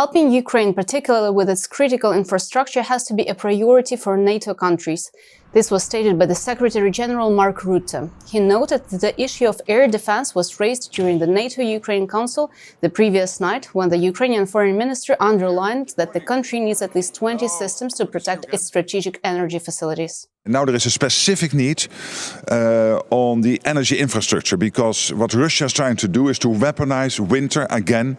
Helping Ukraine, particularly with its critical infrastructure, has to be a priority for NATO countries. This was stated by the Secretary General Mark Rutte. He noted that the issue of air defense was raised during the NATO-Ukraine Council the previous night, when the Ukrainian Foreign Minister underlined that the country needs at least 20 systems to protect its strategic energy facilities. Now there is a specific need on the energy infrastructure, because what Russia is trying to do is to weaponize winter again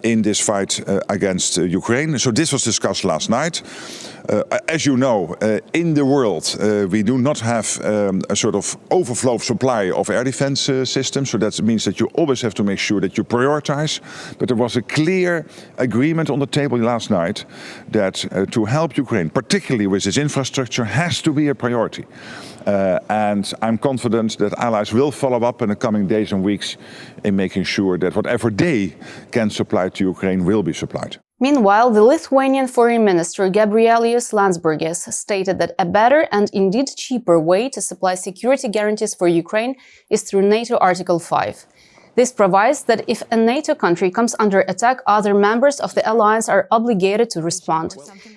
in this fight against Ukraine. So this was discussed last night. As you know, in the world we do not have a sort of overflow supply of air defense systems. So that means that you always have to make sure that you prioritize. But there was a clear agreement on the table last night that to help Ukraine, particularly with its infrastructure, has to be a priority. And I'm confident that allies will follow up in the coming days and weeks in making sure that whatever they can supply to Ukraine will be supplied. Meanwhile, the Lithuanian Foreign Minister Gabrielius Landsbergis stated that a better and indeed cheaper way to supply security guarantees for Ukraine is through NATO Article 5. This provides that if a NATO country comes under attack, other members of the alliance are obligated to respond.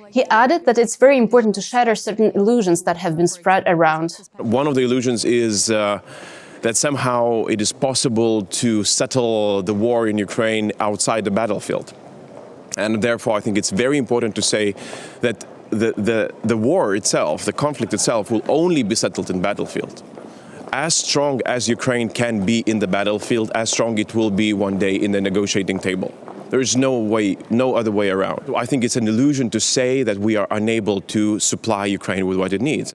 He added that it's very important to shatter certain illusions that have been spread around. One of the illusions is that somehow it is possible to settle the war in Ukraine outside the battlefield. And therefore, I think it's very important to say that the war itself, the conflict itself, will only be settled in battlefield. As strong as Ukraine can be in the battlefield, as strong it will be one day in the negotiating table. There is no other way around. I think it's an illusion to say that we are unable to supply Ukraine with what it needs.